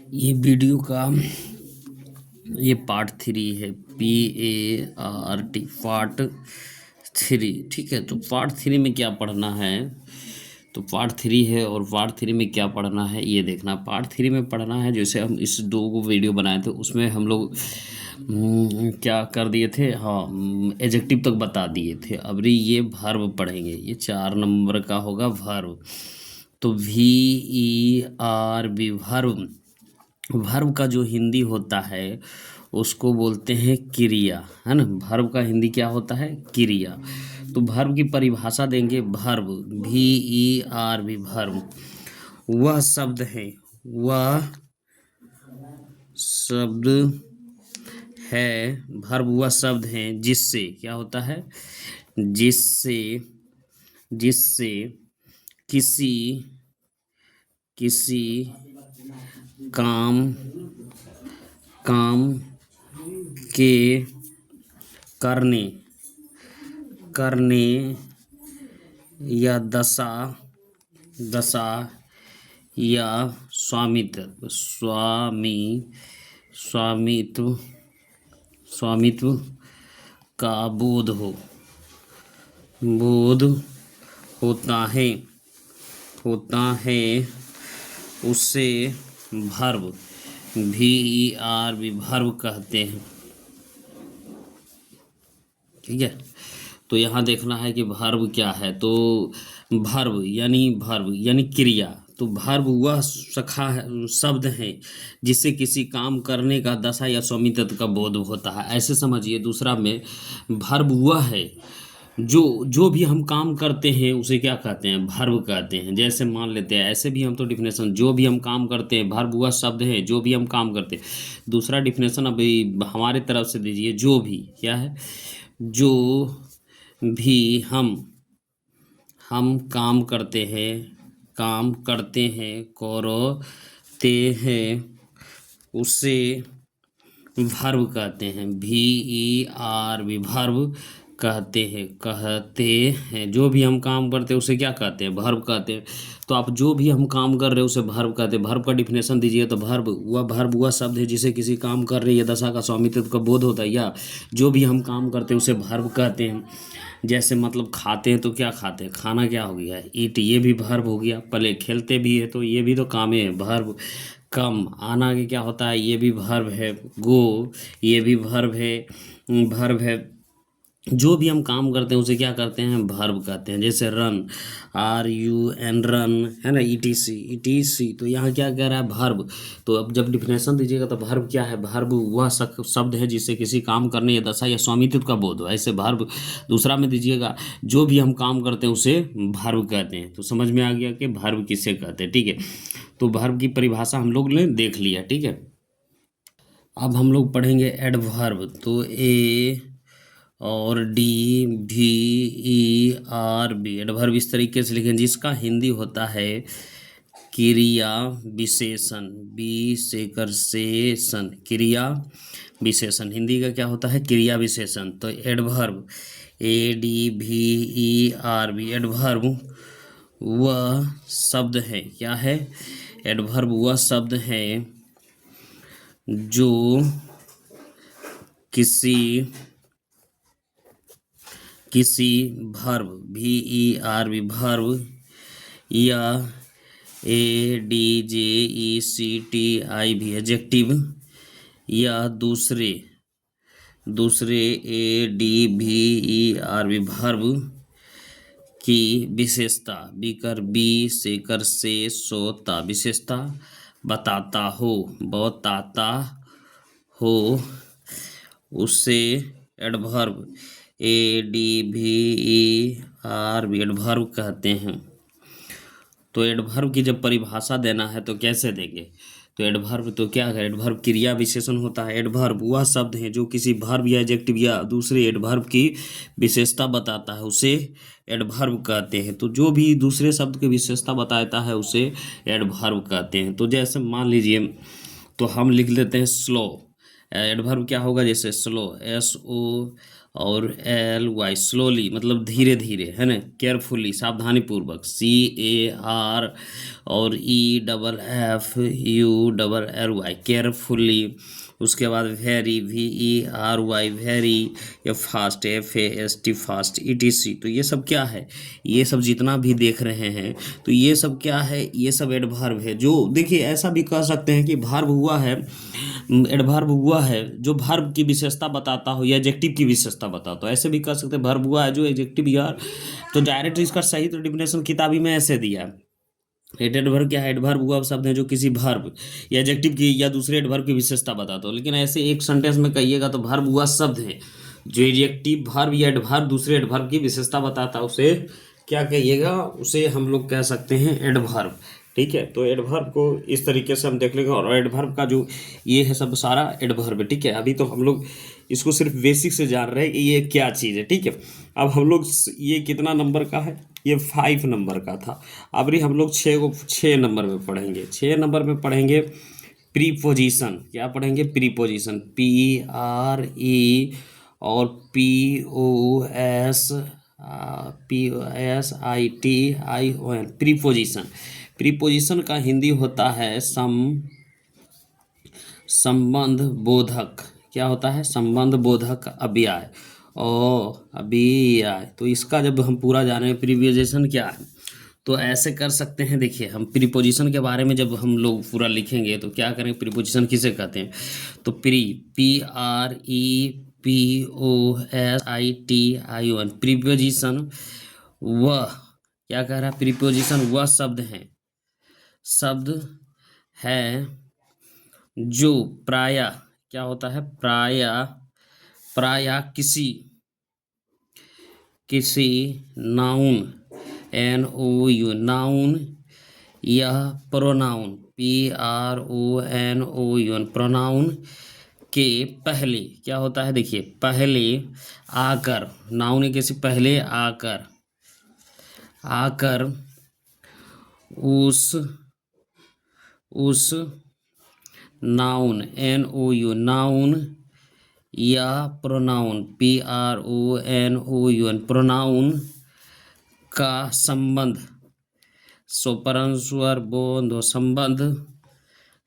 ये वीडियो का ये पार्ट 3 है। PART part 3। ठीक है, तो पार्ट 3 में क्या पढ़ना है, तो पार्ट 3 है और पार्ट 3 में क्या पढ़ना है ये देखना। पार्ट 3 में पढ़ना है, जैसे हम इस 2 वीडियो बनाए थे उसमें हम लोग क्या कर दिए थे, हाँ एडजेक्टिव तक बता दिए थे। अब ये वर्ब पढ़ेंगे, ये 4 नंबर का होगा वर्ब। तो VERB वर्ब। वर्ब का जो हिंदी होता है उसको बोलते हैं क्रिया, है ना। वर्ब का हिंदी क्या होता है, क्रिया। तो वर्ब की परिभाषा देंगे। वर्ब VERB वर्ब वह शब्द है, वह शब्द है, वर्ब वह शब्द है जिससे क्या होता है, जिससे जिससे किसी किसी काम काम के करने करने या दशा दशा या स्वामित्व स्वामित्व का बोध होता है उसे वर्ब VERB वर्ब कहते हैं। ठीक है, तो यहाँ देखना है कि वर्ब क्या है। तो वर्ब यानी क्रिया। तो वर्ब वह शाखा है, शब्द है जिससे किसी काम करने का दशा या स्वामित्व का बोध होता है, ऐसे समझिए। दूसरा में वर्ब वह है जो भी हम काम करते हैं उसे क्या कहते हैं, वर्ब कहते हैं। जैसे मान लेते हैं, ऐसे भी हम तो डिफिनेशन, जो भी हम काम करते हैं, वर्ब वह शब्द है जो भी हम काम करते हैं। दूसरा डिफिनेशन अभी हमारे तरफ से दीजिए। जो भी क्या है, जो भी हम काम करते हैं उसे वर्ब कहते हैं। VERB वर्ब कहते हैं। जो भी हम काम करते हैं उसे क्या कहते हैं, वर्ब कहते हैं। तो आप जो भी हम काम कर रहे हैं उसे वर्ब कहते हैं। वर्ब का डिफिनेशन दीजिए। तो वर्ब वह शब्द है जिसे किसी काम कर रहे या दशा का स्वामित्व का बोध होता है, या जो भी हम काम करते हैं उसे वर्ब कहते हैं। जैसे मतलब खाते हैं तो क्या खाते हैं, खाना क्या हो गया, ईट, ये भी वर्ब हो गया। पहले खेलते भी है तो ये भी तो काम है, वर्ब। कम आना के क्या होता है, ये भी वर्ब है। गो, ये भी वर्ब है। जो भी हम काम करते हैं उसे क्या करते हैं, वर्ब कहते हैं। जैसे रन, RUN रन, है ना। ETC तो यहाँ क्या कह रहा है, वर्ब। तो अब जब डिफिनेशन दीजिएगा तो वर्ब क्या है, वर्ब वह शब्द है जिससे किसी काम करने या दशा या स्वामित्व का बोध हो, ऐसे वर्ब। दूसरा में दीजिएगा, जो भी हम काम करते हैं उसे वर्ब कहते हैं। तो समझ में आ गया कि वर्ब किसे कहते हैं। ठीक है, तो वर्ब की परिभाषा हम लोग ने देख लिया। ठीक है, अब हम लोग पढ़ेंगे एडवर्ब। तो AOR DVERB एडवर्ब इस तरीके से लिखें, जिसका हिंदी होता है क्रिया विशेषण। क्रिया विशेषण हिंदी का क्या होता है, क्रिया विशेषण। तो एडवर्ब ADVERB एडवर्ब वह शब्द है, क्या है, एडवर्ब वह शब्द है जो किसी वर्ब VERB वर्ब या ADJECTIV एडजेक्टिव या दूसरे ADVERB वर्ब की विशेषता, विशेषता बताता हो उसे एडवर्ब ADVERB एडवर्ब कहते हैं। तो एडवर्ब की जब परिभाषा देना है तो कैसे देंगे, तो एडवर्ब तो क्या है, एडवर्ब क्रिया विशेषण होता है। एडवर्ब वह शब्द है जो किसी वर्ब या एडजेक्टिव या दूसरे एडवर्ब की विशेषता बताता है, उसे एडवर्ब कहते हैं। तो जो भी दूसरे शब्द की विशेषता बताता है उसे एडवर्ब कहते हैं। तो जैसे मान लीजिए, तो हम लिख लेते हैं स्लो। एडवर्ब क्या होगा, जैसे स्लो, और एल वाई स्लोली मतलब धीरे धीरे, है ना, केयरफुली सावधानी पूर्वक, सी ए आर और E double F U double L Y carefully, उसके बाद very V E R Y very, या fast F A S T fast E T C. तो ये सब क्या है, ये सब जितना भी देख रहे हैं तो ये सब क्या है, ये सब एडवर्ब है। जो देखिए ऐसा भी कह सकते हैं कि वर्ब हुआ है, एडवर्ब हुआ है जो वर्ब की विशेषता बताता हो या एडजेक्टिव की विशेषता बताता हो, ऐसे भी कह सकते हैं वर्ब हुआ है जो एडजेक्टिव यार। तो डायरेक्ट इसका सही तो डिफिनेशन किताबी में ऐसे दिया है। एडवर्ब क्या है, एडवर्ब हुआ शब्द है जो किसी वर्ब या एडजेक्टिव की या दूसरे एडवर्ब की विशेषता बताता हो। लेकिन ऐसे एक सेंटेंस में कहिएगा तो वर्ब हुआ शब्द है जो एडजेक्टिव वर्ब या एडवर्ब दूसरे एडवर्ब की विशेषता बताता है, उसे क्या कहिएगा, उसे हम लोग कह सकते हैं एडवर्ब। ठीक है, तो एडवर्ब को इस तरीके से हम देख लेंगे। और एडवर्ब का जो ये है सब सारा एडवर्ब है। ठीक है, अभी तो हम लोग इसको सिर्फ बेसिक से जान रहे हैं कि ये क्या चीज़ है। ठीक है, अब हम लोग ये कितना नंबर का है, ये 5 नंबर का था। अब हम लोग 6 नंबर में पढ़ेंगे। 6 नंबर में पढ़ेंगे प्रीपोजिशन। क्या पढ़ेंगे, प्रीपोजिशन, पी आर ई और POSITION, प्रीपोजिशन। प्रीपोजिशन का हिंदी होता है संबंध बोधक। क्या होता है, संबंध बोधक अव्यय अव्यय। तो इसका जब हम पूरा जाने प्रीपोजिशन क्या है तो ऐसे कर सकते हैं। देखिए हम प्रीपोजिशन के बारे में जब हम लोग पूरा लिखेंगे तो क्या करेंगे, प्रीपोजिशन किसे कहते हैं, तो PREPOSITION, प्रीपोजिशन वह, क्या कह रहा है, प्रीपोजिशन वह शब्द है जो प्रायः, क्या होता है, प्रायः किसी नाउन नाउन या प्रोनाउन PRONOUN प्रोनाउन के पहले, क्या होता है, देखिए पहले आकर, नाउन के से पहले आकर उस नाउन नाउन या प्रोनाउन PRONOUN प्रोनाउन का संबंध, सोपरंस्वर बोध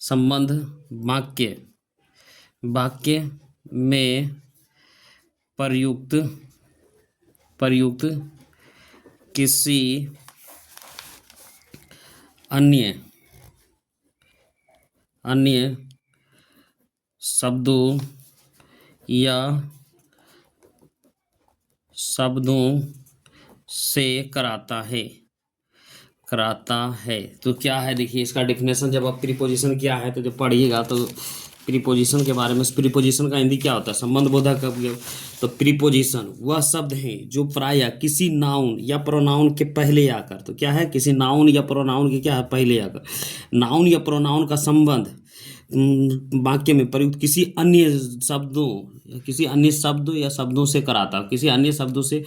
संबंध वाक्य में प्रयुक्त किसी अन्य शब्दों से कराता है। तो क्या है, देखिए इसका डेफिनेशन, जब आप प्रीपोजिशन क्या है तो जब पढ़िएगा तो प्रीपोजिशन के बारे में, प्रीपोजिशन का हिंदी क्या होता है, संबंध बोधक अवयव। तो प्रीपोजिशन वह शब्द है जो प्रायः किसी नाउन या प्रोनाउन के पहले आकर, तो क्या है, किसी नाउन या प्रोनाउन के क्या है, पहले आकर, नाउन या प्रोनाउन का संबंध वाक्य में प्रयुक्त किसी अन्य शब्दों या शब्दों से कराता, किसी अन्य शब्दों से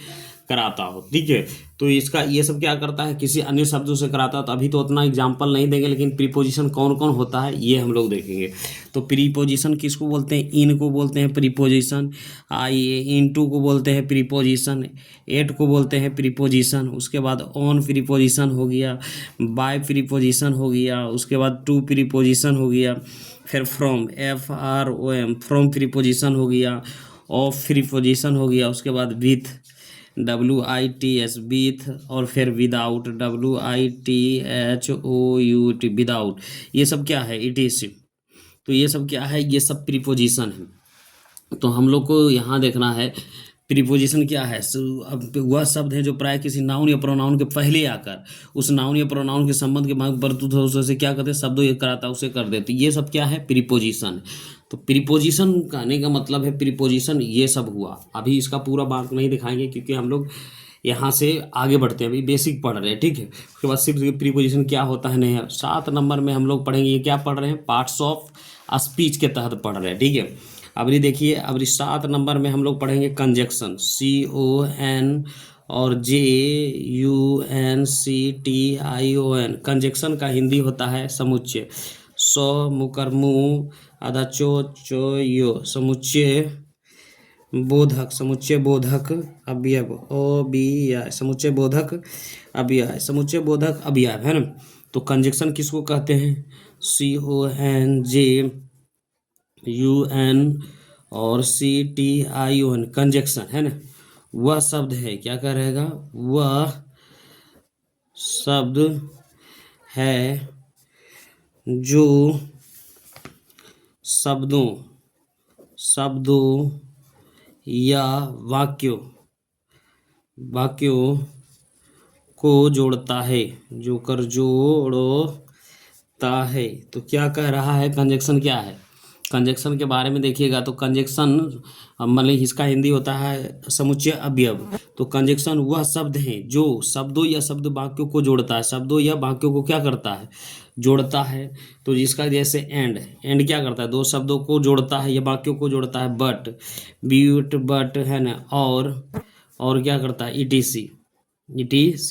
कराता हो। ठीक है, तो इसका ये सब क्या करता है, किसी अन्य शब्दों से कराता। तो अभी तो उतना एग्जाम्पल नहीं देंगे, लेकिन प्रीपोजिशन कौन कौन होता है ये हम लोग देखेंगे। तो प्रीपोजिशन किसको बोलते हैं, इन को बोलते हैं प्रीपोजिशन, इनटू को बोलते हैं प्रीपोजिशन, एट को बोलते हैं प्रीपोजिशन, उसके बाद ऑन प्रीपोजिशन हो गया, बाय प्रीपोजिशन हो गया, उसके बाद टू प्रीपोजिशन हो गया, फिर फ्रॉम FROM फ्रॉम प्रीपोजिशन हो गया, ऑफ प्रीपोजिशन हो गया, उसके बाद विथ WITH विथ, और फिर विदाउट WITHOUT विदाउट। ये सब क्या है, ETC। तो ये सब क्या है, ये सब प्रीपोजिशन है। तो हम लोग को यहाँ देखना है प्रीपोजिशन क्या है। अब वह शब्द है जो प्राय किसी नाउन या प्रोनाउन के पहले आकर उस नाउन या प्रोनाउन के संबंध के मांग पर उसे क्या कहते हैं, शब्दों ये कराता उसे कर देते, ये सब क्या है, प्रीपोजिशन। तो प्रीपोजिशन कहने का मतलब है प्रीपोजिशन ये सब हुआ। अभी इसका पूरा बात नहीं दिखाएंगे क्योंकि हम लोग यहाँ से आगे बढ़ते हैं, अभी बेसिक पढ़ रहे हैं। ठीक है, उसके बाद सिर्फ प्रीपोजिशन क्या होता है नहीं है। 7 नंबर में हम लोग पढ़ेंगे, ये क्या पढ़ रहे हैं, पार्ट्स ऑफ स्पीच के तहत पढ़ रहे हैं। ठीक है, अब ये देखिए, अब 7 नंबर में हम लोग पढ़ेंगे कंजक्शन, CON और JUNCTION। कंजक्शन का हिंदी होता है समुच्चय, सौ मुकर मुँह आधा चो यो, समुच्चय बोधक, समुच्चय बोधक अवयव, ओ बी आई, समुच्चय बोधक अवयव, समुच्चय बोधक अवयव है ना। तो कंजक्शन किसको कहते हैं? CONJUN और CTION, कंजक्शन है ना। वह शब्द है, क्या कह रहेगा? वह शब्द है जो शब्दों या वाक्यों को जोड़ता है, जोड़ता है। तो क्या कह रहा है? कंजक्शन क्या है? कंजक्शन के बारे में देखिएगा तो कंजक्शन मतलब इसका हिंदी होता है समुच्चय अवयव। तो कंजक्शन वह शब्द हैं जो शब्दों या शब्द वाक्यों को जोड़ता है, शब्दों या वाक्यों को क्या करता है? जोड़ता है। तो जिसका जैसे एंड क्या करता है? दो शब्दों को जोड़ता है या वाक्यों को जोड़ता है। बट है ना। और क्या करता है? ETC,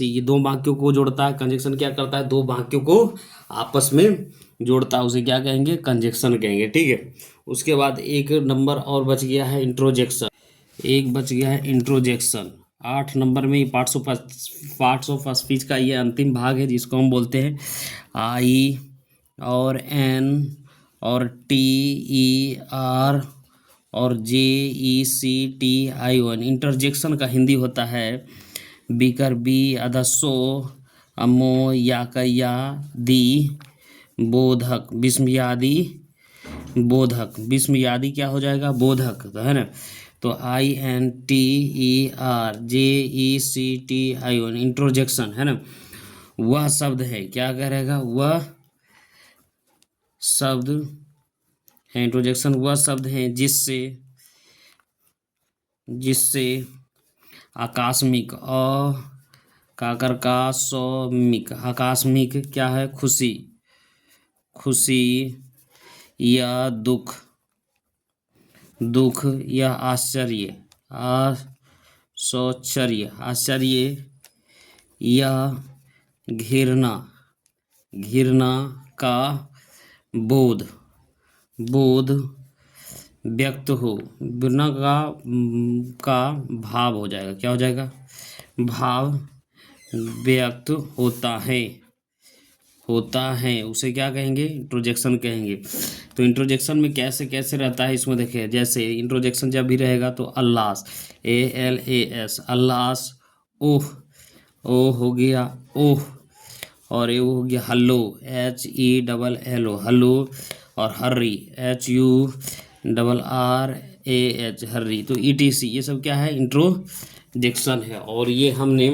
ये दो वाक्यों को जोड़ता है। कंजक्शन क्या करता है? दो वाक्यों को आपस में जोड़ता है, उसे क्या कहेंगे? कंजक्शन कहेंगे। ठीक है। उसके बाद एक नंबर और बच गया है इंट्रोजेक्शन। एक बच गया है इंट्रोजेक्शन। 8 नंबर में पार्ट्स ऑफ स्पीच का ये अंतिम भाग है जिसको हम बोलते हैं I और N और TER और JECTION। इंटरजेक्शन का हिंदी होता है बिकर बी अधस्सो अमो याकया दी बोधक, विस्मयादि बोधक। विस्मयादि क्या हो जाएगा? बोधक, तो है ना। तो INTERJECTION, इंट्रोजेक्शन है ना। वह शब्द है, क्या करेगा? वह शब्द है, इंट्रोजेक्शन वह शब्द है जिससे आकस्मिक काकर का सौमिक, आकस्मिक क्या है? खुशी या दुख या आश्चर्य या घृणा का बोध व्यक्त हो। घृणा का भाव हो जाएगा, क्या हो जाएगा? भाव व्यक्त होता है, उसे क्या कहेंगे? इंट्रोजेक्शन कहेंगे। तो इंट्रोजेक्शन में कैसे कैसे रहता है इसमें देखिए। जैसे इंट्रोजेक्शन जब भी रहेगा तो अल्लास, ALAS, अल्लास। ओह हो गया ओह, और ये हो गया हल्लो, HELLO, हल्लो। और हर्री, HURRAH, हर्री। तो ETC, ये सब क्या है? इंट्रोजेक्शन है। और ये हमने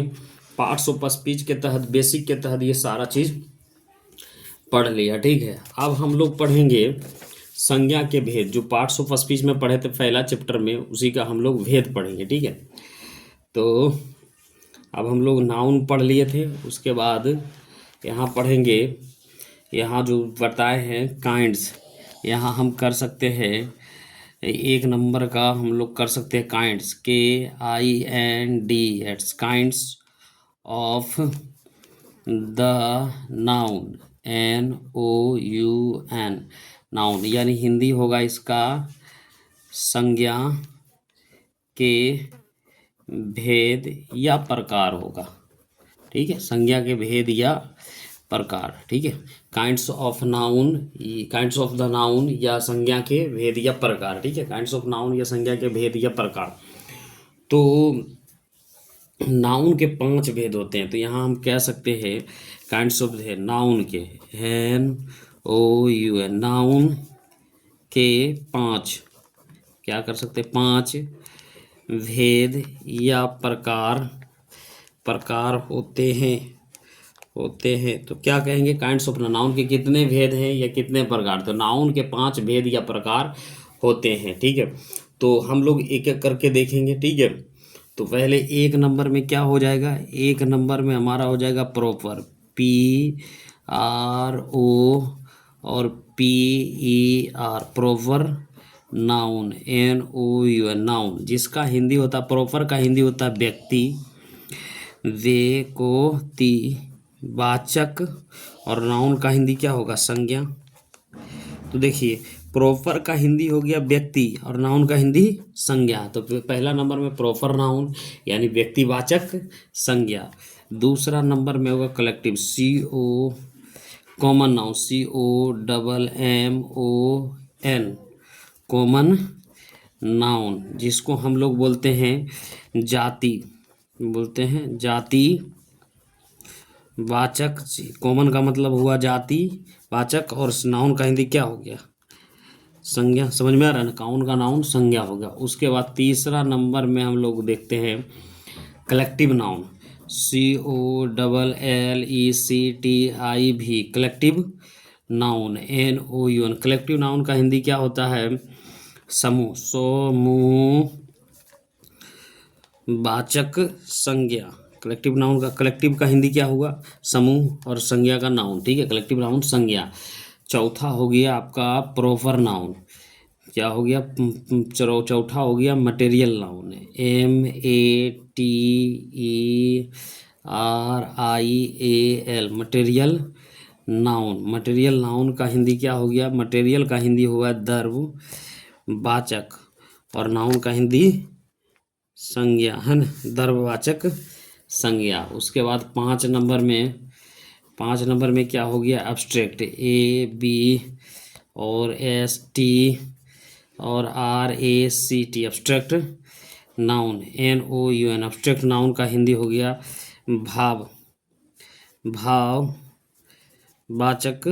पार्ट्स ऑफ स्पीच के तहत, बेसिक के तहत ये सारा चीज़ पढ़ लिया। ठीक है। अब हम लोग पढ़ेंगे संज्ञा के भेद, जो पार्ट्स ऑफ स्पीच में पढ़े थे पहला चैप्टर में, उसी का हम लोग भेद पढ़ेंगे। ठीक है। तो अब हम लोग नाउन पढ़ लिए थे, उसके बाद यहाँ पढ़ेंगे, यहाँ जो बताए हैं काइंड्स, यहाँ हम कर सकते हैं 1 नंबर का हम लोग कर सकते हैं kinds, KINDS, kinds of the noun, NOUN, noun, यानी हिंदी होगा इसका संज्ञा के भेद या प्रकार होगा। ठीक है। संज्ञा के भेद या प्रकार। ठीक है। Kinds of noun, kinds of the noun या संज्ञा के भेद या प्रकार। ठीक है। काइंड्स ऑफ नाउन या संज्ञा के भेद या प्रकार। तो नाउन के 5 भेद होते हैं। तो यहाँ हम कह सकते हैं काइंड्स ऑफ नाउन के, NOUN, नाउन के 5 क्या कर सकते हैं? 5 भेद या प्रकार होते हैं। तो क्या कहेंगे? काइंड्स ऑफ नाउन के कितने भेद हैं या कितने प्रकार? तो नाउन के 5 भेद या प्रकार होते हैं। ठीक है। तो हम लोग एक एक करके देखेंगे। ठीक है। तो पहले 1 नंबर में क्या हो जाएगा? 1 नंबर में हमारा हो जाएगा प्रॉपर, PRO और PER, proper noun, NOUN, noun, जिसका हिंदी होता है, प्रॉपर का हिंदी होता है व्यक्ति, वाचक, और नाउन का हिंदी क्या होगा? संज्ञा। तो देखिए प्रॉपर का हिंदी हो गया व्यक्ति और नाउन का हिंदी संज्ञा। तो पहला नंबर में प्रॉपर नाउन यानी व्यक्तिवाचक संज्ञा। दूसरा नंबर में होगा collective CO common noun COMMON common noun, जिसको हम लोग बोलते हैं जाति, बोलते हैं जाति वाचक। कॉमन का मतलब हुआ जाति वाचक और नाउन का हिंदी क्या हो गया संज्ञा। समझ में आ रहा है ना, काउन का नाउन संज्ञा होगा। उसके बाद तीसरा नंबर में हम लोग देखते हैं collective noun COLLECTIV collective noun NOUN। Collective noun का हिंदी क्या होता है समूह, समूह वाचक संज्ञा। कलेक्टिव नाउन का कलेक्टिव का हिंदी क्या होगा समूह और संज्ञा का नाउन, ठीक है, कलेक्टिव नाउन संज्ञा। चौथा हो गया आपका प्रॉपर नाउन, क्या हो गया चौथा हो गया material noun MATERIAL material noun. Material noun का हिंदी क्या हो गया, मटेरियल का हिंदी हुआ द्रव्य वाचक और नाउन का हिंदी संज्ञा है ना, द्रव्यवाचक संज्ञा। उसके बाद पाँच नंबर में क्या हो गया एब्स्ट्रैक्ट AB और ST और RACT abstract noun NOUN। Abstract noun का हिंदी हो गया भाववाचक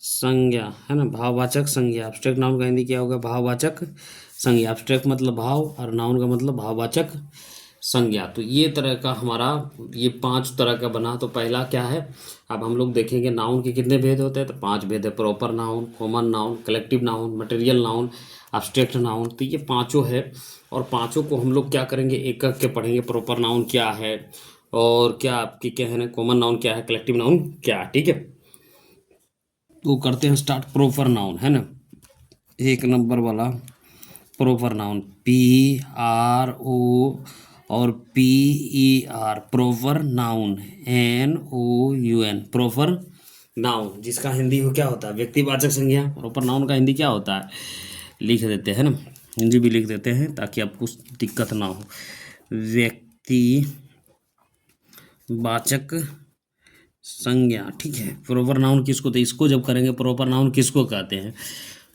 संज्ञा है ना, भाववाचक संज्ञा। एब्स्ट्रैक्ट नाउन का हिंदी क्या होगा भाववाचक संज्ञा। एब्स्ट्रैक्ट मतलब भाव और नाउन का मतलब भाववाचक संज्ञा। तो ये तरह का हमारा ये 5 तरह का बना। तो पहला क्या है, अब हम लोग देखेंगे नाउन के कितने भेद होते हैं, तो 5 भेद है, proper noun, common noun, collective noun, material noun, abstract noun. तो ये पांचों है और पांचों को हम लोग क्या करेंगे एक एक के पढ़ेंगे। प्रॉपर नाउन क्या है और क्या आपकी क्या है ना, कॉमन नाउन क्या है, कलेक्टिव नाउन क्या है, ठीक है। तो करते हैं स्टार्ट। प्रॉपर नाउन है ना, 1 नंबर वाला प्रॉपर नाउन PRO और PER proper noun NOUN proper noun, जिसका हिंदी हो क्या होता है व्यक्तिवाचक संज्ञा। प्रॉपर नाउन का हिंदी क्या होता है लिख देते हैं ना, हिंदी भी लिख देते हैं ताकि आपको दिक्कत ना हो। व्यक्तिवाचक संज्ञा, ठीक है। प्रॉपर नाउन किसको, तो इसको जब करेंगे प्रॉपर नाउन किसको कहते हैं,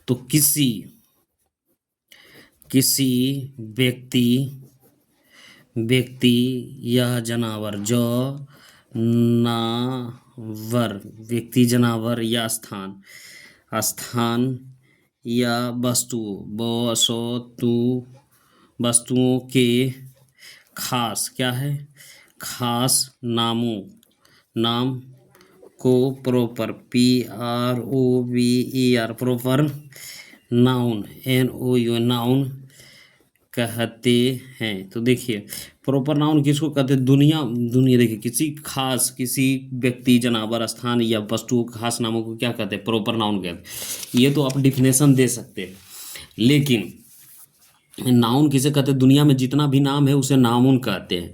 तो किसी व्यक्ति या जानवर, जानवर व्यक्ति जानवर या स्थान या वस्तुओं के खास क्या है खास नाम को proper PROPER proper noun NOUN noun कहते हैं। तो देखिए प्रॉपर नाउन किसको कहते हैं, दुनिया देखिए किसी व्यक्ति जानवर स्थान या वस्तु खास नामों को क्या कहते हैं प्रॉपर नाउन कहते हैं। ये तो आप डिफिनेशन दे सकते हैं, लेकिन नाउन किसे कहते हैं, दुनिया में जितना भी नाम है उसे नाउन कहते हैं।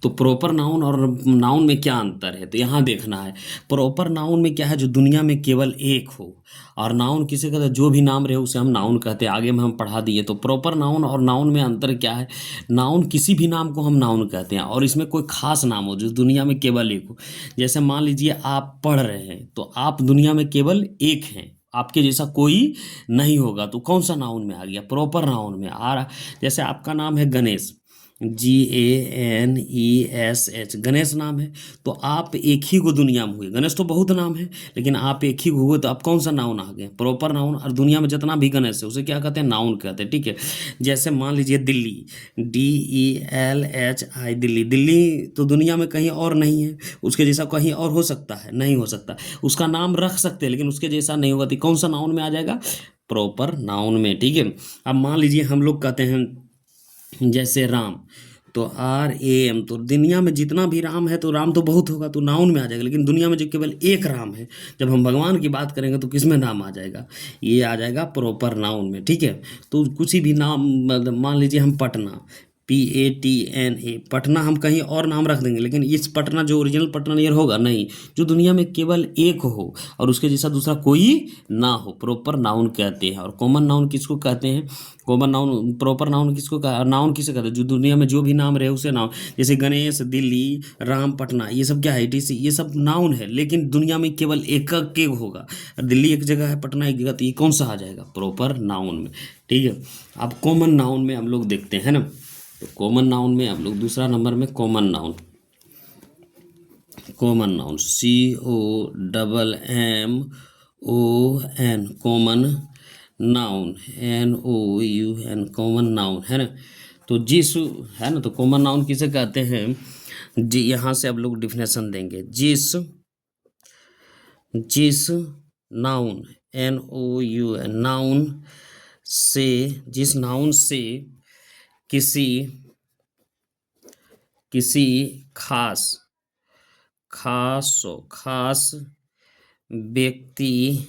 तो प्रॉपर नाउन और नाउन में क्या अंतर है, तो यहाँ देखना है। प्रॉपर नाउन में क्या है, जो दुनिया में केवल एक हो, और नाउन किसे कहते हैं, जो भी नाम रहे उसे हम नाउन कहते हैं। आगे में हम पढ़ा दिए। तो प्रॉपर नाउन और नाउन में अंतर क्या है, नाउन किसी भी नाम को हम नाउन कहते हैं और इसमें कोई खास नाम हो जो दुनिया में केवल एक हो। जैसे मान लीजिए आप पढ़ रहे हैं, तो आप दुनिया में केवल एक हैं, आपके जैसा कोई नहीं होगा, तो कौन सा नाउन में आ गया, प्रॉपर नाउन में आ रहा। जैसे आपका नाम है गणेश, GANESH, गणेश नाम है, तो आप एक ही को दुनिया में हुए। गणेश तो बहुत नाम है, लेकिन आप एक ही को हुए, तो आप कौन सा नाउन आ गए, प्रॉपर नाउन। और दुनिया में जितना भी गणेश है उसे क्या कहते हैं, नाउन कहते हैं, ठीक है। जैसे मान लीजिए दिल्ली, DELHI, दिल्ली तो दुनिया में कहीं और नहीं है, उसके जैसा कहीं और हो सकता है, नहीं हो सकता। उसका नाम रख सकते हैं लेकिन उसके जैसा नहीं होगा, तो कौन सा नाउन में आ जाएगा, प्रॉपर नाउन में, ठीक है। अब मान लीजिए हम लोग कहते हैं जैसे राम, तो RAM, तो दुनिया में जितना भी राम है तो राम तो बहुत होगा, तो नाउन में आ जाएगा। लेकिन दुनिया में जो केवल एक राम है, जब हम भगवान की बात करेंगे तो किस में नाम आ जाएगा, ये आ जाएगा प्रॉपर नाउन में, ठीक है। तो कुछ भी नाम, मतलब मान लीजिए हम पटना, PATNA, पटना हम कहीं और नाम रख देंगे, लेकिन इस पटना जो ओरिजिनल पटना नियर होगा नहीं, जो दुनिया में केवल एक हो और उसके जैसा दूसरा कोई ना हो, प्रॉपर नाउन कहते हैं। और कॉमन नाउन किसको कहते हैं? कॉमन नाउन, प्रॉपर नाउन किसको नाउन किसे कहते हैं? जो दुनिया में जो भी नाम रहे उसे नाउन, जैसे गणेश, दिल्ली, राम, पटना, ये सब क्या है? TC, ये सब नाउन है, लेकिन दुनिया में केवल एक के होगा। दिल्ली एक जगह है, पटना एक जगह, तो ये कौन सा आ जाएगा? प्रॉपर नाउन में। ठीक है, अब कॉमन नाउन में हम लोग देखते हैं ना, तो कॉमन नाउन में हम लोग दूसरा नंबर में common noun, common noun COMMON, common noun, NOUN, common noun है ना। तो जिस, है ना, तो कॉमन नाउन किसे कहते हैं जी? यहाँ से अब लोग डिफिनेशन देंगे। जिस जिस नाउन, NOUN, नाउन से, जिस नाउन से किसी किसी खास खास व्यक्ति,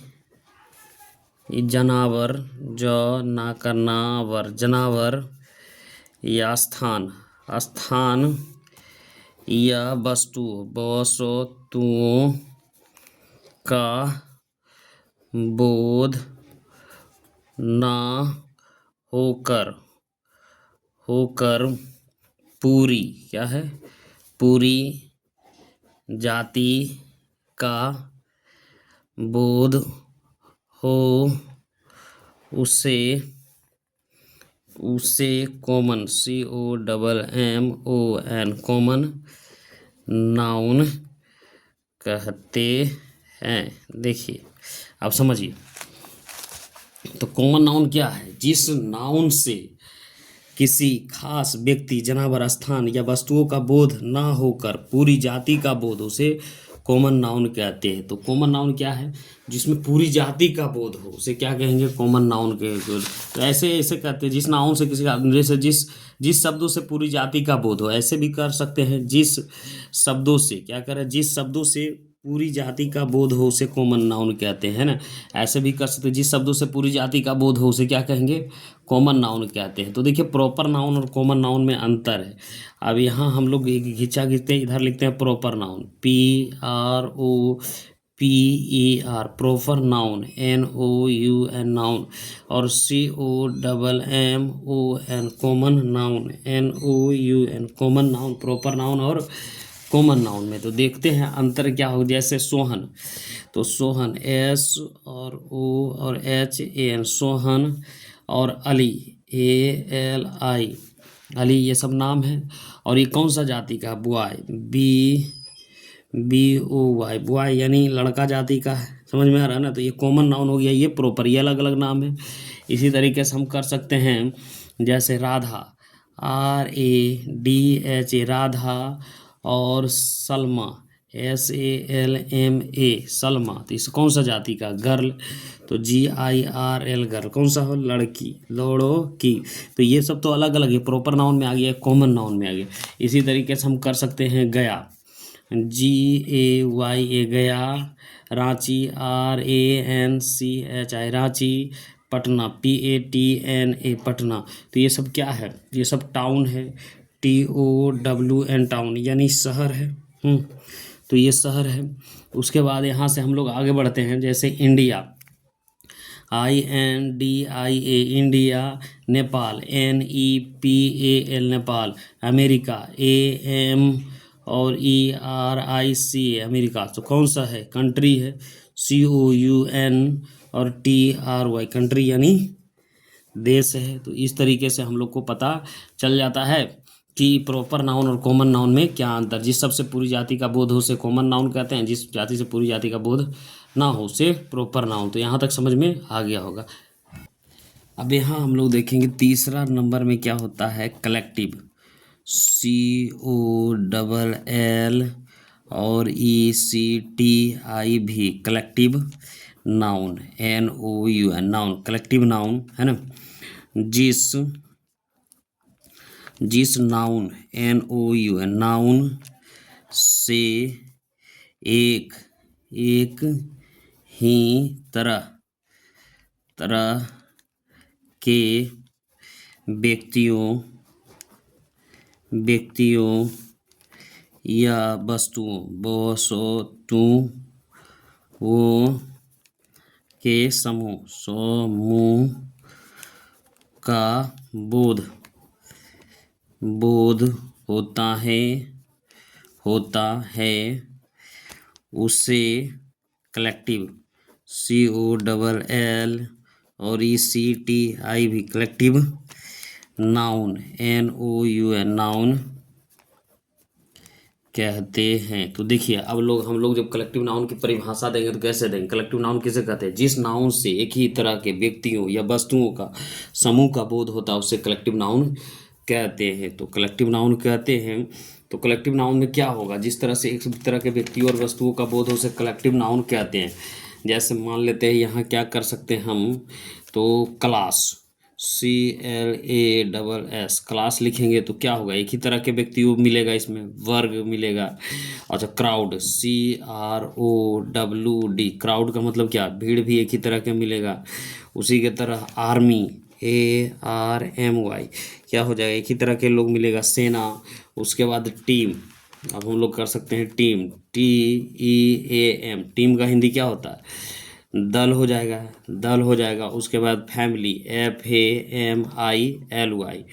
जानवर, जानवर या स्थान या वस्तुओं का बोध ना होकर पूरी, क्या है? पूरी जाति का बोध हो, उसे कॉमन, COMMON, कॉमन नाउन कहते हैं। देखिए, आप समझिए, तो कॉमन नाउन क्या है? जिस नाउन से किसी खास व्यक्ति, जानवर, स्थान या वस्तुओं का बोध ना होकर पूरी जाति का बोध, उसे कॉमन नाउन कहते हैं। तो कॉमन नाउन क्या है? जिसमें पूरी जाति का बोध हो, उसे क्या कहेंगे? कॉमन नाउन के। तो ऐसे कहते हैं, जिस नाउन से किसी का, जैसे जिस शब्दों से पूरी जाति का बोध हो, ऐसे भी कर सकते हैं। जिस शब्दों से, क्या करें? जिस शब्दों से पूरी जाति का बोध हो, उसे कॉमन नाउन कहते हैं ना। ऐसे भी कर सकते हैं, जिस शब्दों से पूरी जाति का बोध हो, उसे क्या कहेंगे? कॉमन नाउन कहते हैं। तो देखिए, प्रॉपर नाउन और कॉमन नाउन में अंतर है। अब यहाँ हम लोग खींचते हैं, इधर लिखते हैं proper noun, PROPER, proper noun, NOUN, noun, और COMMON, common noun, NOUN, common noun, proper noun और कॉमन नाउन में। तो देखते हैं अंतर क्या हो। जैसे सोहन, तो सोहन, S और O और HAN, सोहन, और अली, ALI, अली, ये सब नाम है। और ये कौन सा जाति का? बॉय, BOY, बॉय यानी लड़का जाति का है। समझ में आ रहा है ना? तो ये कॉमन नाउन हो गया, ये प्रॉपर, ये अलग अलग नाम है। इसी तरीके से हम कर सकते हैं, जैसे राधा, RADHA, राधा, और सलमा, SALMA, सलमा, तो इस कौन सा जाति का? गर्ल, तो GIRL, गर्ल, कौन सा हो? लड़की, लड़की। तो ये सब तो अलग अलग है, प्रॉपर नाउन में आ गया, कॉमन नाउन में आ गया। इसी तरीके से हम कर सकते हैं गया, GAYA, गया, रांची, RANCHI, रांची, पटना, PATNA, पटना। तो ये सब क्या है? ये सब टाउन है, TOWN, टाउन यानी शहर है। तो ये शहर है। उसके बाद यहाँ से हम लोग आगे बढ़ते हैं, जैसे India, INDIA, India, Nepal, NEPAL, Nepal, America, AM और ERIC, अमेरिका। तो कौन सा है? कंट्री है, COUN और TRY, कंट्री यानी देश है। तो इस तरीके से हम लोग को पता चल जाता है कि प्रॉपर नाउन और कॉमन नाउन में क्या अंतर। जिस सबसे पूरी जाति का बोध हो उसे कॉमन नाउन कहते हैं, जिस जाति से पूरी जाति का बोध ना हो उसे प्रॉपर नाउन। तो यहाँ तक समझ में आ गया होगा। अब यहाँ हम लोग देखेंगे तीसरा नंबर में क्या होता है? कलेक्टिव, COLL और ECTIV, भी collective noun, NOUN, noun, collective noun है ना। जिस नाउन, NOUN, नाउन से एक ही तरह के व्यक्तियों व्यक्तियों या वस्तुओं के समूह का बोध होता है उसे कलेक्टिव COLL और ECTI भी कलेक्टिव नाउन NOUN कहते हैं। तो देखिए अब हम लोग जब कलेक्टिव नाउन की परिभाषा देंगे तो कैसे देंगे। कलेक्टिव नाउन किसे कहते हैं, जिस नाउन से एक ही तरह के व्यक्तियों या वस्तुओं का समूह का बोध होता है उसे कलेक्टिव नाउन कहते हैं। तो कलेक्टिव नाउन कहते हैं। तो कलेक्टिव नाउन में क्या होगा, जिस तरह से एक तरह के व्यक्तियों और वस्तुओं का बोध हो उसे कलेक्टिव नाउन कहते हैं। जैसे मान लेते हैं यहाँ क्या कर सकते हैं हम, तो क्लास CLASS क्लास लिखेंगे तो क्या होगा, एक ही तरह के व्यक्तियों मिलेगा, इसमें वर्ग मिलेगा। अच्छा क्राउड CROWD क्राउड का मतलब क्या, भीड़ भी एक ही तरह के मिलेगा। उसी के तरह आर्मी ARMY क्या हो जाएगा, एक ही तरह के लोग मिलेगा, सेना। उसके बाद टीम, अब हम लोग कर सकते हैं टीम TEAM टीम का हिंदी क्या होता है, दल हो जाएगा। उसके बाद फैमिली FAMILY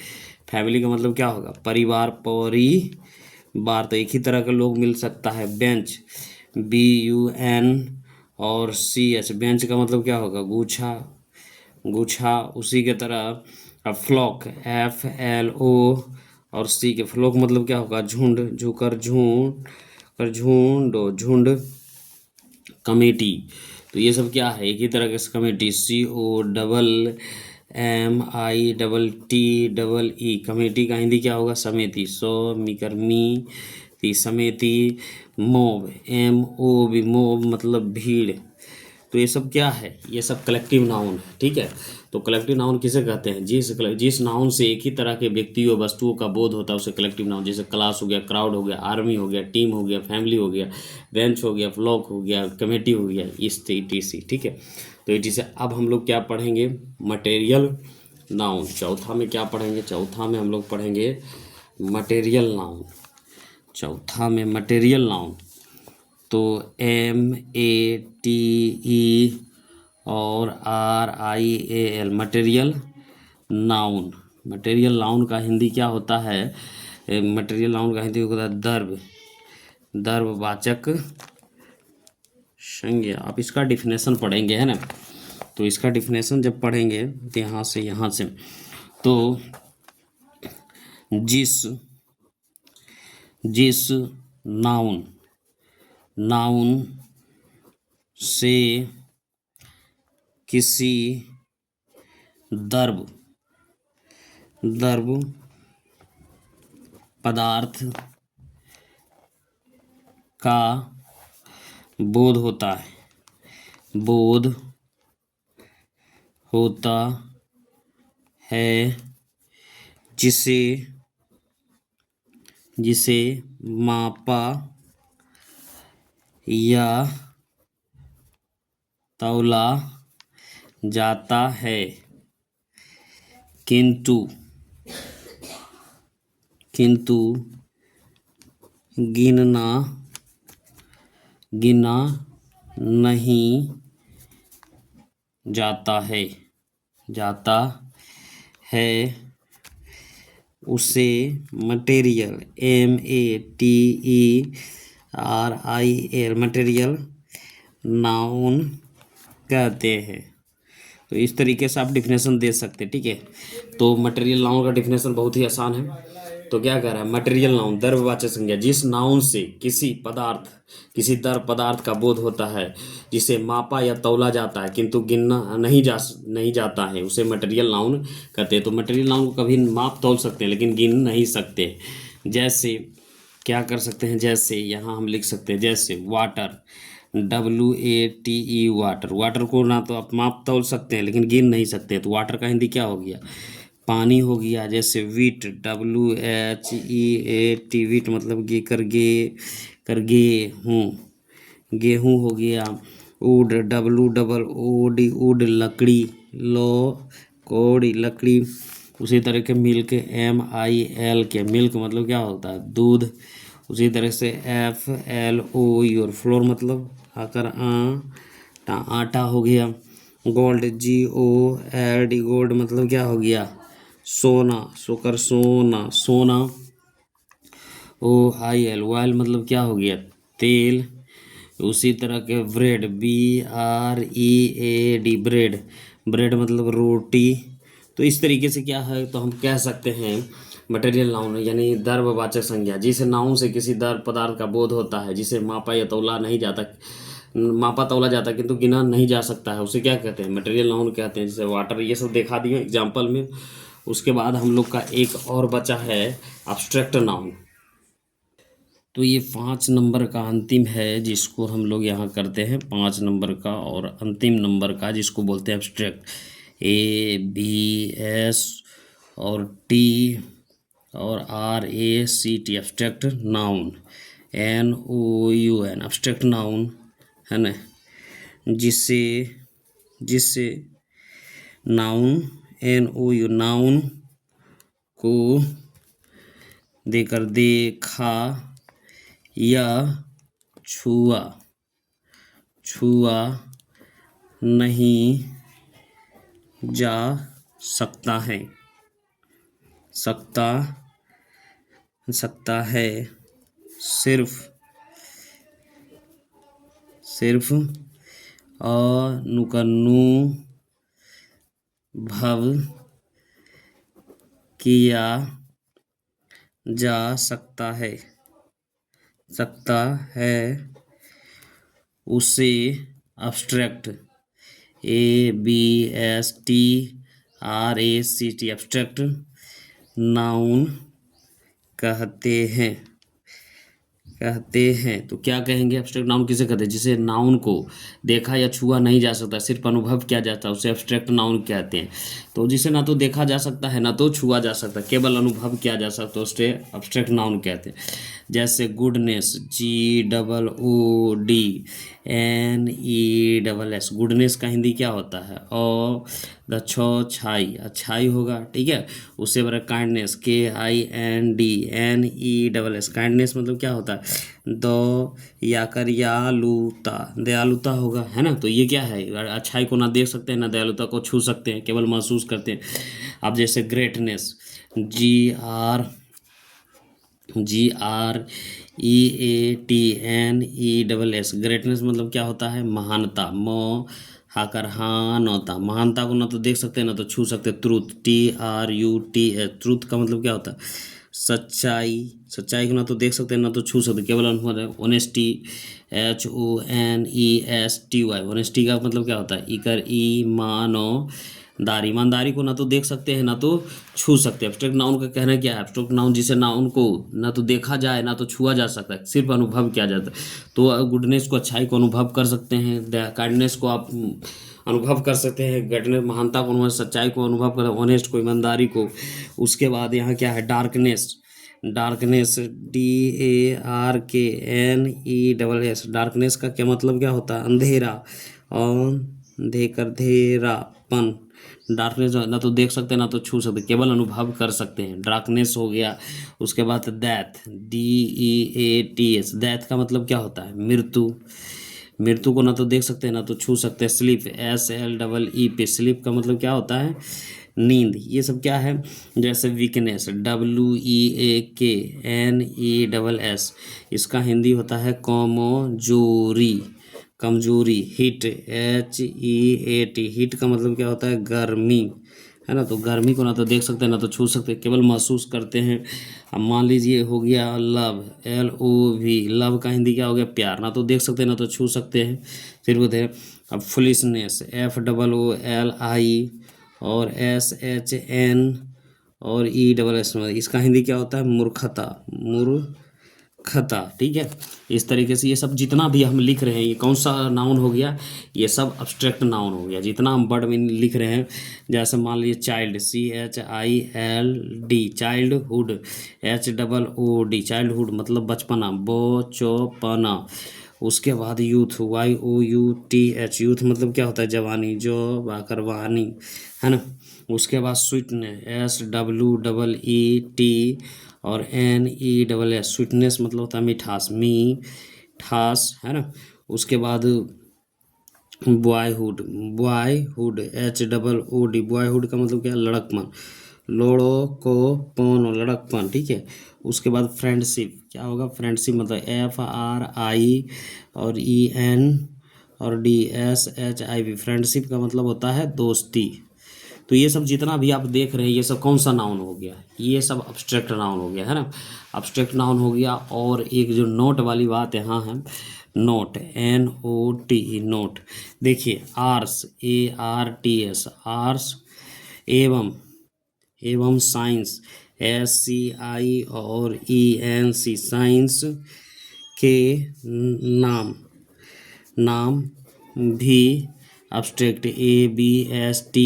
फैमिली का मतलब क्या होगा, परिवार तो एक ही तरह के लोग मिल सकता है। बेंच BUN और CH बेंच का मतलब क्या होगा, गुच्छा। उसी के तरह अब फ्लॉक FLO और C के फ्लॉक मतलब क्या होगा, झुंड। कमेटी, तो ये सब क्या है, एक ही तरह के कमेटी COMMITTEE कमेटी का हिंदी क्या होगा, समिति। समिति। मोब MOB मतलब भीड़। तो ये सब क्या है, ये सब कलेक्टिव नाउन है, ठीक है। तो कलेक्टिव नाउन किसे कहते हैं, जिस नाउन से एक ही तरह के व्यक्तियों वस्तुओं का बोध होता है उसे कलेक्टिव नाउन, जैसे क्लास हो गया, क्राउड हो गया, आर्मी हो गया, टीम हो गया, फैमिली हो गया, बेंच हो गया, फ्लॉक हो गया, कमेटी हो गया, ETC, ठीक है। तो ETC अब हम लोग क्या पढ़ेंगे, मटेरियल नाउन। चौथा में क्या पढ़ेंगे, चौथा में हम लोग पढ़ेंगे मटेरियल नाउन। तो MATE और RIAL मटेरियल नाउन का हिंदी क्या होता है, मटेरियल नाउन का हिंदी होता है द्रव्यवाचक संज्ञा। आप इसका डिफिनेशन पढ़ेंगे, है ना। तो इसका डिफिनेशन जब पढ़ेंगे तो यहाँ से तो जिस नाउन से किसी द्रव पदार्थ का बोध होता है जिसे मापा या तौला जाता है, किंतु गिना नहीं जाता है उसे मटेरियल MATERIAL मटेरियल नाउन कहते हैं। तो इस तरीके से आप डिफिनेशन दे सकते हैं, ठीक है। तो मटेरियल नाउन का डिफिनेशन बहुत ही आसान है। तो क्या कह रहा है, मटेरियल नाउन द्रव्यवाचक संज्ञा, जिस नाउन से किसी द्रव पदार्थ का बोध होता है जिसे मापा या तौला जाता है किंतु गिनना नहीं जाता है उसे मटेरियल नाउन कहते हैं। तो मटेरियल नाउन को कभी माप तौल सकते हैं लेकिन गिन नहीं सकते। जैसे क्या कर सकते हैं, जैसे यहाँ हम लिख सकते हैं, जैसे वाटर WATE वाटर को ना तो आप माप तौल सकते हैं लेकिन गिन नहीं सकते। तो वाटर का हिंदी क्या हो गया, पानी हो गया। जैसे वीट WHEAT वीट मतलब गेहूँ हो गया। वुड WOOD लकड़ी, कौड़ी लकड़ी। उसी तरह के मिल्क, MILK, मिल्क मतलब क्या होता है, दूध। उसी तरह से FLOUR, फ्लोर मतलब आकर आटा हो गया। गोल्ड, GOLD, गोल्ड मतलब क्या हो गया, सोना, सोकर सोना, सोना। OIL, ऑयल मतलब क्या हो गया, तेल। उसी तरह के ब्रेड, BREAD, ब्रेड, ब्रेड मतलब रोटी। तो इस तरीके से क्या है, तो हम कह सकते हैं मटेरियल नाउन यानी द्रव्यवाचक संज्ञा, जिसे नाउन से किसी द्रव पदार्थ का बोध होता है, जिसे मापा या तौला नहीं जाता, मापा तौला जाता किंतु गिना नहीं जा सकता है, उसे क्या कहते हैं, मटेरियल नाउन कहते हैं। जैसे वाटर, ये सब देखा दिए एग्जाम्पल में। उसके बाद हम लोग का एक और बचा है एब्स्ट्रैक्ट नाउन। तो ये 5 नंबर का अंतिम है जिसको हम लोग यहाँ करते हैं, 5 नंबर का और अंतिम नंबर का जिसको बोलते हैं एब्स्ट्रैक्ट। ABS और T और RACT, abstract noun. NOUN, abstract noun है ना, जिससे जिससे नाउन, NOU, नाउन को देकर देखा या छुआ छुआ नहीं जा सकता है, सकता है, सिर्फ अनुभव किया जा सकता है, उसे एब्स्ट्रैक्ट, ABSTRACT, एब्स्ट्रैक्ट नाउन कहते हैं। तो क्या कहेंगे, एब्स्ट्रैक्ट नाउन किसे कहते हैं, जिसे नाउन को देखा या छुआ नहीं जा सकता, सिर्फ अनुभव किया जाता है, उसे एब्स्ट्रैक्ट नाउन कहते हैं। तो जिसे ना तो देखा जा सकता है ना तो छुआ जा सकता, केवल अनुभव किया जा सकता, उसे एब्स्ट्रैक्ट नाउन कहते हैं। जैसे गुडनेस, GOODNESS, गुडनेस का हिंदी क्या होता है, छाई, अच्छाई होगा, ठीक है। उससे बड़ा काइंडनेस, KINDNESS, काइंडनेस मतलब क्या होता है, दयालुता होगा, है ना। तो ये क्या है, अच्छाई को ना देख सकते हैं ना दयालुता को छू सकते हैं, केवल महसूस करते हैं। अब जैसे ग्रेटनेस, GREATNESS, ग्रेटनेस मतलब क्या होता है, महानता, महानता को ना तो देख सकते हैं ना तो छू सकते। ट्रूथ, TRUTH, ट्रूथ का मतलब क्या होता है, सच्चाई को ना तो देख सकते हैं ना तो छू सकते, केवल अनुभव है। ऑनेस्टी, HONESTY, ऑनेस्टी का मतलब क्या होता है, ईमानदारी को ना तो देख सकते हैं ना तो छू सकते हैं। एब्स्ट्रैक्ट नाउन का कहना क्या है, एब्स्ट्रैक्ट नाउन जिसे नाउन को ना तो देखा जाए ना तो छुआ जा सकता है, सिर्फ अनुभव किया जाता है। तो गुडनेस को, अच्छाई को अनुभव कर सकते हैं, काइंडनेस को आप अनुभव कर सकते हैं, ग्रेटनेस महानता को अनुभव, सच्चाई को अनुभव कर, ऑनेस्ट को, ईमानदारी को। उसके बाद यहाँ क्या है, डार्कनेस, DARKNESS, डार्कनेस का क्या मतलब क्या होता है, अंधेरा, अंधेरापन। डार्कनेस ना तो देख सकते ना तो छू सकते, केवल अनुभव कर सकते हैं, डार्कनेस हो गया। उसके बाद डेथ, DEATH, डेथ का मतलब क्या होता है, मृत्यु को ना तो देख सकते हैं ना तो छू सकते हैं। स्लीप, SLEEP, स्लीप का मतलब क्या होता है, नींद। ये सब क्या है, जैसे वीकनेस, WEAKNESS, इसका हिंदी होता है कमजोरी। हीट, HEAT, हीट का मतलब क्या होता है, गर्मी, है ना। तो गर्मी को ना तो देख सकते हैं ना तो छू सकते, केवल महसूस करते हैं। अब मान लीजिए हो गया लव, LOV, लव का हिंदी क्या हो गया, प्यार, ना तो देख सकते हैं ना तो छू सकते हैं, फिर बोलते हैं। अब फुलिशनेस, FOOLI और SHN और ESS, इसका हिंदी क्या होता है, मूर्खता, ठीक है। इस तरीके से ये सब जितना भी हम लिख रहे हैं, ये कौन सा नाउन हो गया, ये सब एब्स्ट्रैक्ट नाउन हो गया, जितना हम वर्ड में लिख रहे हैं। जैसे मान लीजिए child, CHILD, childhood, HOOD, childhood मतलब बचपना, बोचोपना। उसके बाद यूथ, YOUTH, यूथ मतलब क्या होता है, जवानी, जो बाकर वानी, है ना। उसके बाद स्वीटनेस, SWEET और NESS, स्वीटनेस मतलब होता है मिठास, ठास, है ना। उसके बाद बॉयहुड, HOOD, बॉयहुड का मतलब क्या है, लड़कपन, लोड़ो को पौन, लड़कपन, ठीक है। उसके बाद फ्रेंडशिप, क्या होगा, फ्रेंडशिप मतलब FRI और EN और DSHIP, फ्रेंडशिप का मतलब होता है दोस्ती। तो ये सब जितना भी आप देख रहे हैं ये सब कौन सा नाउन हो गया, ये सब अब्स्ट्रैक्ट नाउन हो गया, है ना। अब्स्ट्रैक्ट नाउन हो गया। और एक जो नोट वाली बात यहाँ है, नोट, NOT, नोट, देखिए आर्स, ARTS, आर्स, एवं साइंस, SCI और ENC, साइंस के नाम भी अब्स्ट्रैक्ट, ABST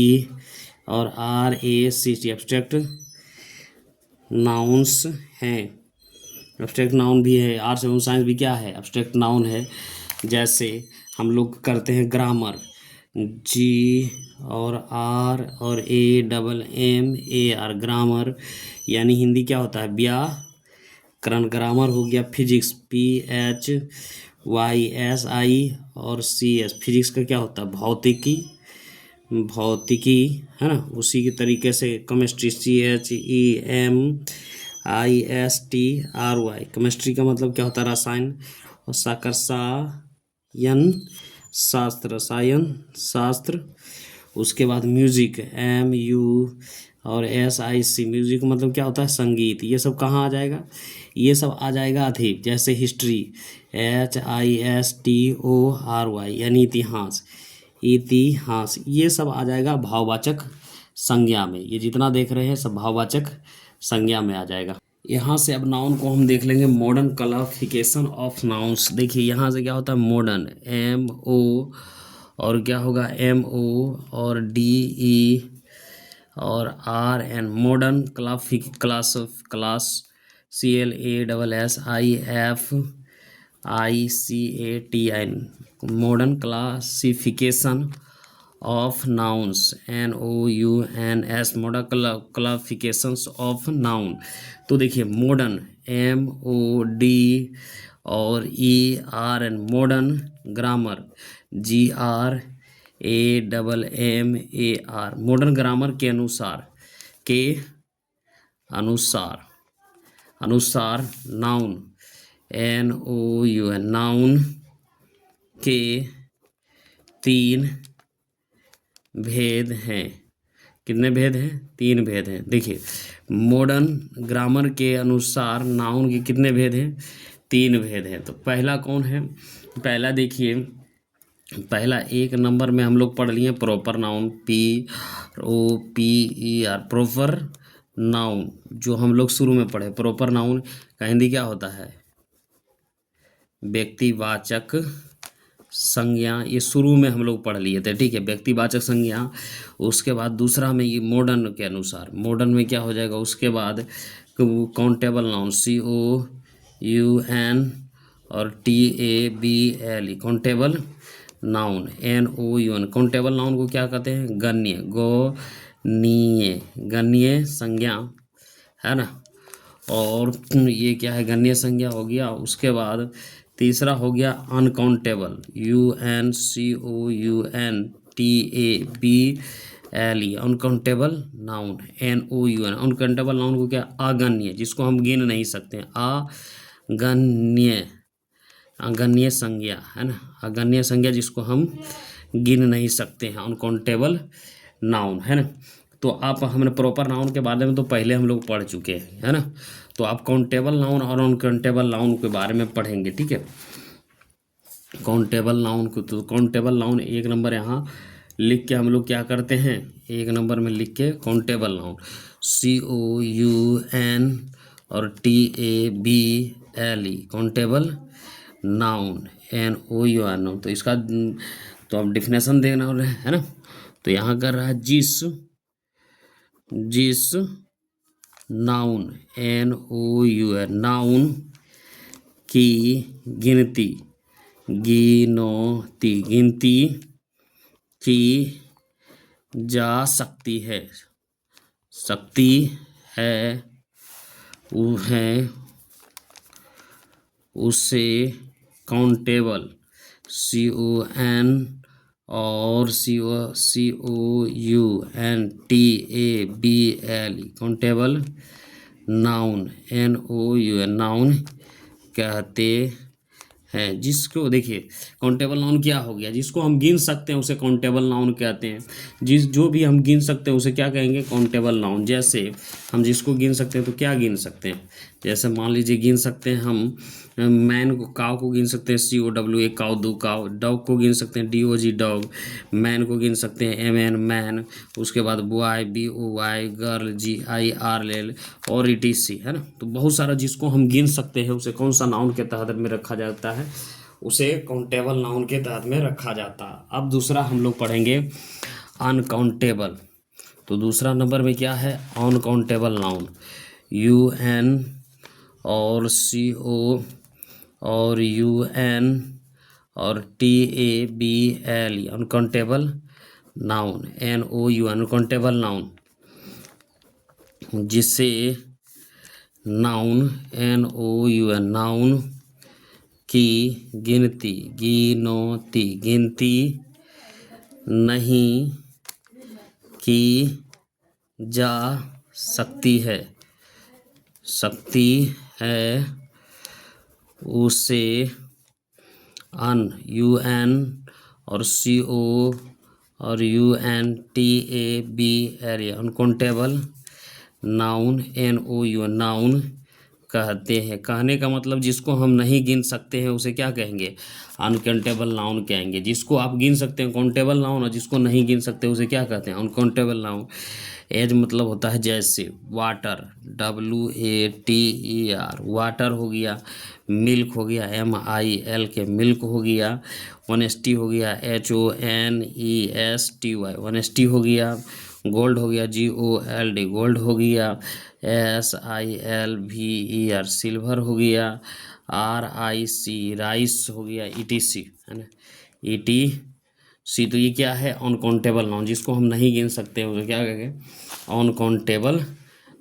और RACT अब्स्ट्रैक्ट नाउन्स हैं। अब्स्ट्रैक्ट नाउन भी है, आर्ट्स एवं साइंस भी क्या है, अब्स्ट्रैक्ट नाउन है। जैसे हम लोग करते हैं ग्रामर, G और R और AMMAR, ग्रामर यानी हिंदी क्या होता है, व्याकरण। ग्रामर हो गया। फिजिक्स, PHYSI और CS, फिजिक्स का क्या होता है, भौतिकी, है ना। उसी के तरीके से केमिस्ट्री, CHEMISTRY, केमिस्ट्री का मतलब क्या होता है, रसायन। और रसायन शास्त्र। उसके बाद म्यूजिक, MU और SIC, म्यूजिक मतलब क्या होता है, संगीत। ये सब कहाँ आ जाएगा, ये सब आ जाएगा अधिक। जैसे हिस्ट्री, HISTORY यानी इतिहास, ये सब आ जाएगा भाववाचक संज्ञा में। ये जितना देख रहे हैं सब भाववाचक संज्ञा में आ जाएगा। यहाँ से अब नाउन को हम देख लेंगे, मॉडर्न क्लासिफिकेशन ऑफ नाउन्स। देखिए यहाँ से क्या होता है, मॉडर्न, MO और क्या होगा, MO और DE और RN, modern class CLASSIFICATI, modern classification of nouns, NOUNS, modern classifications of noun. तो देखिए मॉडर्न, MOD और ERN, modern. Grammar, GRAMMAR, modern grammar के अनुसार, नाउन, NOUN, नाउन के 3 भेद हैं। कितने भेद हैं, 3 भेद हैं। देखिए मॉडर्न ग्रामर के अनुसार नाउन के कितने भेद हैं, 3 भेद हैं। तो पहला कौन है, पहला देखिए, पहला 1 नंबर में हम लोग पढ़ लिए proper noun, PROPER, proper noun, जो हम लोग शुरू में पढ़े। प्रॉपर नाउन का हिंदी क्या होता है, व्यक्तिवाचक संज्ञा। ये शुरू में हम लोग पढ़ लिए थे, ठीक है, व्यक्तिवाचक संज्ञा। उसके बाद दूसरा में ये मॉडर्न के अनुसार, मॉडर्न में क्या हो जाएगा, उसके बाद काउंटेबल नाउन, COUN और TABLE, countable noun, NOUN, countable noun को क्या कहते हैं, गण्य, गण्य संज्ञा, है ना। और ये क्या है, गण्य संज्ञा हो गया। उसके बाद तीसरा हो गया uncountable, UNCOUNTABLE, uncountable noun, NOUN, uncountable noun को क्या, अगण्य, जिसको हम गिन नहीं सकते, अगण्य संज्ञा, है ना, अगण्य संज्ञा जिसको हम गिन नहीं सकते हैं, अनकाउंटेबल नाउन, है ना। तो आप, हमने प्रॉपर नाउन के बारे में तो पहले हम लोग पढ़ चुके हैं, है ना। तो आप काउंटेबल नाउन और अनकाउंटेबल नाउन के बारे में पढ़ेंगे, ठीक है। काउंटेबल नाउन को, तो काउंटेबल नाउन 1 नंबर यहाँ लिख के हम लोग क्या करते हैं, 1 नंबर में लिख के काउंटेबल नाउन, COUN और TABLE, काउंटेबल नाउन, NOUN। तो इसका तो अब डिफिनेशन देना है ना। तो यहाँ कर रहा है, जिस नाउन, NOUN, नाउन की गिनती गिनती, गिनती की जा सकती है, सकती है, है, उसे काउंटेबल, CON और COUNTABLE, countable noun, NOUN, noun कहते हैं। जिसको देखिए काउंटेबल नाउन क्या हो गया, जिसको हम गिन सकते हैं उसे काउंटेबल नाउन कहते हैं। जो भी हम गिन सकते हैं उसे क्या कहेंगे, काउंटेबल नाउन। जैसे हम जिसको गिन सकते हैं तो क्या गिन सकते हैं, जैसे मान लीजिए गिन सकते हैं हम मैन को, काव को गिन सकते हैं COW, एक काव, दो काव। डॉग को गिन सकते हैं DOG, डॉग। मैन को गिन सकते हैं MN, मैन। उसके बाद बॉय, BOY, गर्ल, GIRL और ETC, है ना। तो बहुत सारा जिसको हम गिन सकते हैं उसे कौन सा नाउन के तहत में रखा जाता है, उसे काउंटेबल नाउन के तहत में रखा जाता है। अब दूसरा हम लोग पढ़ेंगे अनकाउंटेबल। तो दूसरा नंबर में क्या है, अनकाउंटेबल नाउन, UN और CO और UN और TABLE, uncountable noun, NOU, uncountable noun. जिसे नाउन, NOUN, नाउन की गिनती, गिनती, गिनती नहीं की जा सकती है, सकती है, उसे UN और CO और UNTABLE, uncountable noun, NOU, noun कहते हैं। कहने का मतलब जिसको हम नहीं गिन सकते हैं उसे क्या कहेंगे, अनकाउंटेबल नाउन कहेंगे। जिसको आप गिन सकते हैं काउंटेबल नाउन, और जिसको नहीं गिन सकते उसे क्या कहते हैं, अनकाउंटेबल नाउन। एज मतलब होता है जैसे, वाटर, WATER, वाटर हो गया। मिल्क हो गया, MILK, मिल्क हो गया। ऑनेस्टी हो गया, HONESTY, ऑनेस्टी हो गया। गोल्ड हो गया, GOLD, गोल्ड हो गया। SILVER, सिल्वर हो गया। RIC, राइस हो गया। ETC, है ना, ETC। तो ये क्या है, अनकाउंटेबल नाउन। जिसको हम नहीं गिन सकते उसे क्या कहेंगे, अनकाउंटेबल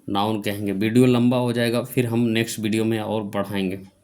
नाउन कहेंगे। वीडियो लंबा हो जाएगा, फिर हम नेक्स्ट वीडियो में और बढ़ाएंगे।